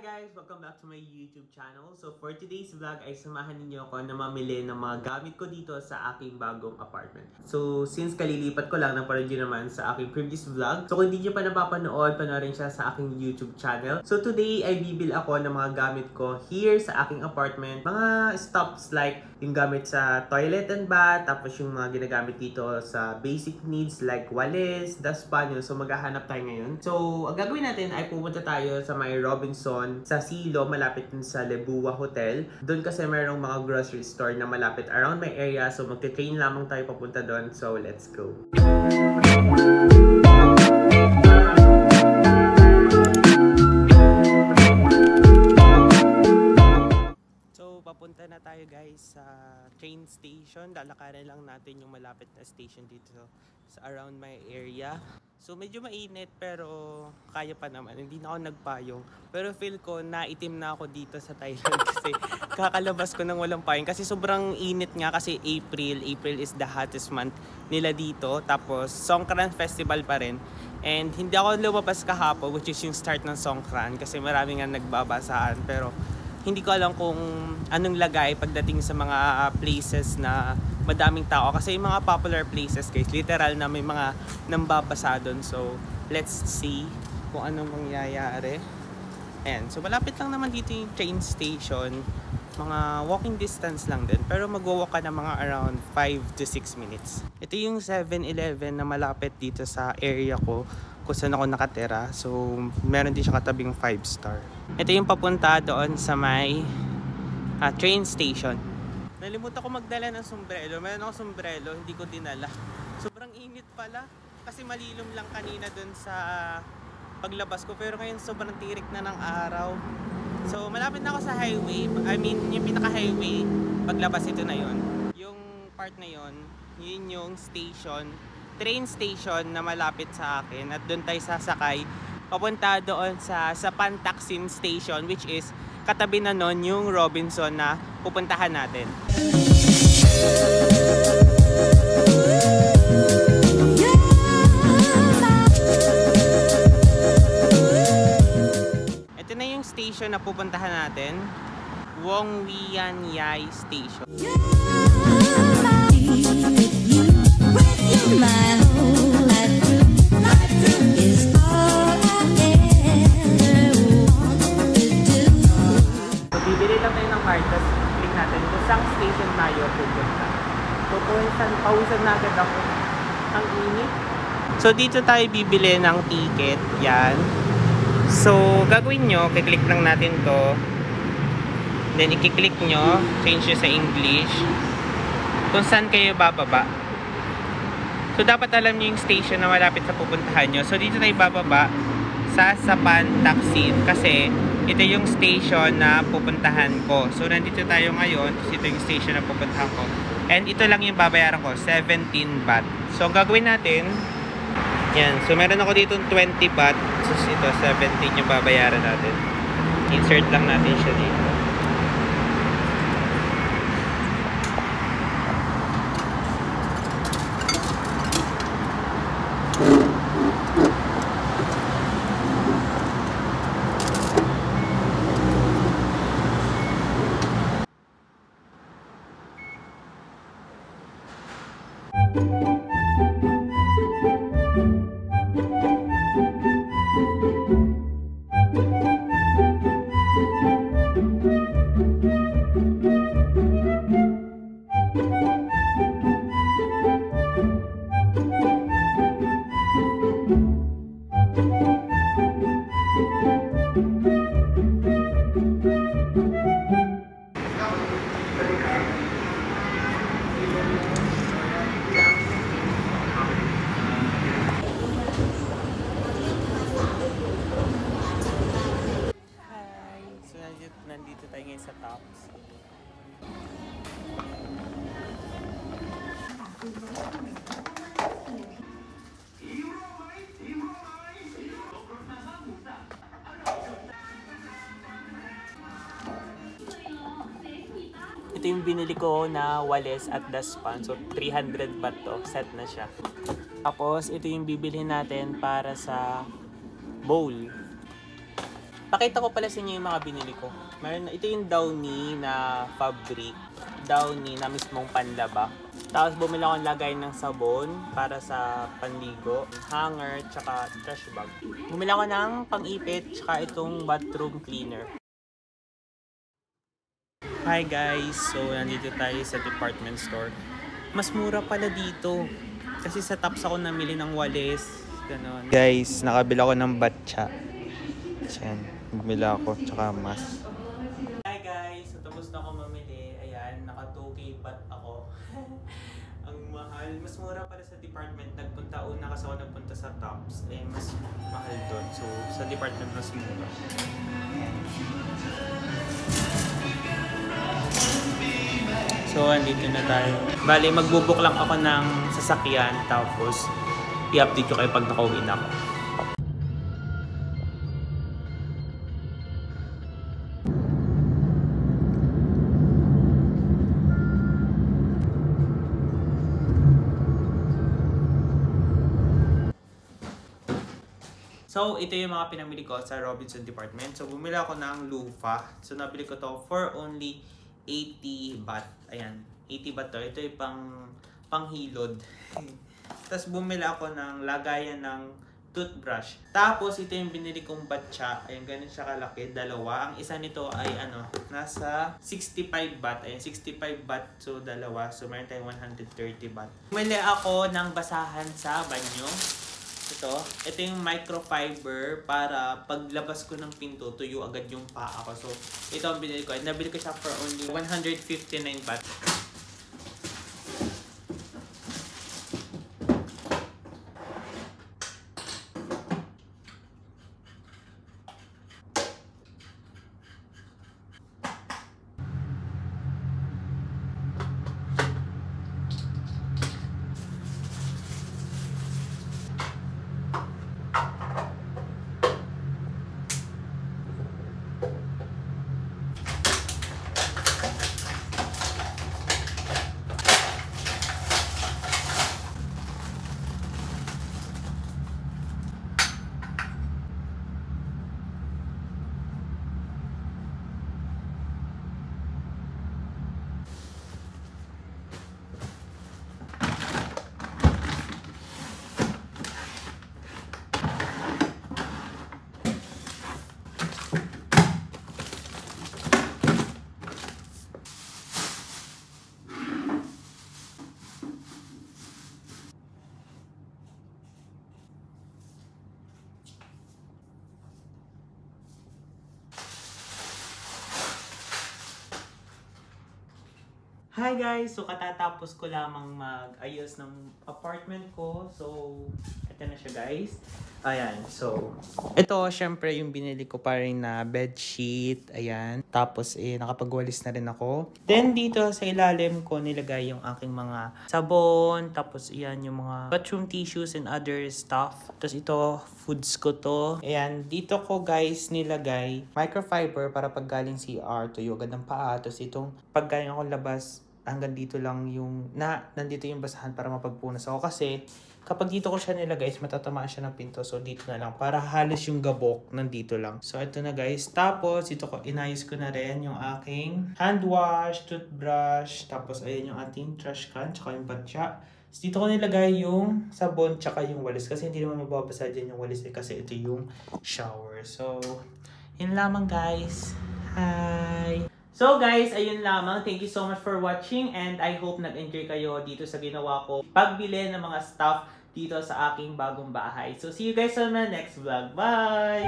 guys! Welcome back to my YouTube channel. So for today's vlog ay samahan ninyo ako na mamili ng mga gamit ko dito sa aking bagong apartment. So since kalilipat ko lang, naparod yun naman sa aking previous vlog. So kung hindi nyo pa napapanood, panoorin siya sa aking YouTube channel. So today ay bibil ako ng mga gamit ko here sa aking apartment. Mga stops like yung gamit sa toilet and bath, tapos yung mga ginagamit dito sa basic needs like walis, dustpan. So maghahanap tayo ngayon. So ang gagawin natin ay pupunta tayo sa may Robinson sa Silo, malapit din sa Lebua Hotel. Doon kasi mayroong mga grocery store na malapit around my area. So magte-train lamang tayo papunta doon. So let's go. So papunta na tayo guys sa train station. Lalakarin lang natin yung malapit na station dito sa around my area. So medyo mainit pero kaya pa naman. Hindi na ako nagpayong. Pero feel ko naitim na ako dito sa Thailand kasi kakalabas ko ng walang payong. Kasi sobrang init nga kasi April. April is the hottest month nila dito. Tapos Songkran Festival pa rin. And hindi ako lumabas kahapon which is yung start ng Songkran kasi marami nga nagbabasaan. Pero hindi ko alam kung anong lagay pagdating sa mga places na madaming tao. Kasi yung mga popular places guys, literal na may mga nambabasa doon. So, let's see kung anong mangyayari. Ayan. So, malapit lang naman dito yung train station. Mga walking distance lang din. Pero mag-walk ka na mga around 5 to 6 minutes. Ito yung 7-Eleven na malapit dito sa area ko kung saan ako nakatira. So, meron din siya katabing 5-star. Ito yung papunta doon sa may train station. Nalimutan ko magdala ng sombrero. Meron ako sombrero, hindi ko dinala. Sobrang init pala. Kasi malilom lang kanina dun sa paglabas ko. Pero ngayon sobrang tirik na ng araw. So malapit na ako sa highway. I mean, yung pinaka-highway. Paglabas ito na yon. Yung part na yon, yun yung station. Train station na malapit sa akin. At dun tayo sasakay. Papunta doon sa Pan Taksin Station, which is katabi na nun yung Robinson na pupuntahan natin. Ito na yung station na pupuntahan natin. Wong Wian Yai Station. Bibili lang tayo ng card, tapos click natin kung saan station tayo pupunta. So, pausan na agad ako. Ang init. So, dito tayo bibili ng ticket. Yan. So, gagawin nyo, kiklik lang natin to. Then, i-click nyo, change nyo sa English. Kung saan kayo bababa. So, dapat alam nyo yung station na malapit sa pupuntahan nyo. So, dito tayo bababa sa Pan Taksin kasi ito yung station na pupuntahan ko. So, nandito tayo ngayon. Ito yung station na pupuntahan ko. And ito lang yung babayaran ko, 17 baht. So, ang gagawin natin, yan. So, meron ako dito 20 baht. So, ito, 17 yung babayaran natin. Insert lang natin siya dito. Nandito tayo ngayon sa Tops. Ito yung binili ko na walis at dustpan. So 300 baht to. Set na siya. Tapos ito yung bibilhin natin para sa bowl. Pakita ko pala sa inyo yung mga binili ko. Ito yung Downy na fabric. Downy na mismong panlaba. Tapos bumili ako ng lagay ng sabon para sa panligo, hanger, tsaka trash bag. Bumili ako ng pang-ipit, tsaka itong bathroom cleaner. Hi guys! So, nandito tayo sa department store. Mas mura pala dito. Kasi sa Tops ako namili ng walis. Ganon. Guys, nakabila ako ng batcha. Yan. Bumili ako, tsaka mas. Hi guys! So, tapos na ako mamili. Ayan, naka 2K baht ako. Ang mahal. Mas mura pala sa department. Una kasi ako nagpunta sa Tops. Eh, mas mahal doon. So, sa department mas mura. So, andito na tayo. Bali, magbubook lang ako ng sasakyan. Tapos, i-update ko kayo pag nakauwi na ako. So, ito yung mga pinamili ko sa Robinson Department. So, bumili ako ng loofah. So, nabili ko to for only 80 baht. Ayan, 80 baht to. Ito yung panghilod. Tapos, bumili ako ng lagayan ng toothbrush. Tapos, ito yung binili kong batcha. Ayan, ganun siya kalaki. Dalawa. Ang isa nito ay nasa 65 baht. Ayan, 65 baht. So, dalawa. So, meron tayong 130 baht. Bumili ako ng basahan sa banyo. Ito yung microfiber para paglabas ko ng pinto, tuyo agad yung paa ko. So, ito ang binili ko. Nabili ko siya for only 159 baht. Hi guys! So, katatapos ko lamang mag-ayos ng apartment ko. So, ito na siya guys. Ayan. So, ito syempre yung binili ko pa rin na bedsheet. Ayan. Tapos, nakapagwalis na rin ako. Then, dito sa ilalim ko nilagay yung aking mga sabon. Tapos, ayan yung mga bathroom tissues and other stuff. Tapos, ito, foods ko to. Ayan. Dito ko guys nilagay microfiber para pag galing CR, tuyo agad ng paa. Tapos, itong pag galing ako labas, hanggang dito lang yung, nandito yung basahan para mapagpunas ako. Kasi, kapag dito ko siya nilagay, matatamaan siya ng pinto. So, dito na lang. Para halos yung gabok, nandito lang. So, ito na guys. Tapos, dito ko, inayos ko na rin yung aking hand wash, toothbrush. Tapos, ayan yung ating trash can, tsaka yung batya. So, dito ko nilagay yung sabon, tsaka yung walis. Kasi, hindi naman mababasa dyan yung walis. Kasi, ito yung shower. So, yun lamang guys. Hi! So guys, ayun lamang. Thank you so much for watching and I hope nag-enjoy kayo dito sa ginawa ko pagbili ng mga stuff dito sa aking bagong bahay. So see you guys on my next vlog. Bye!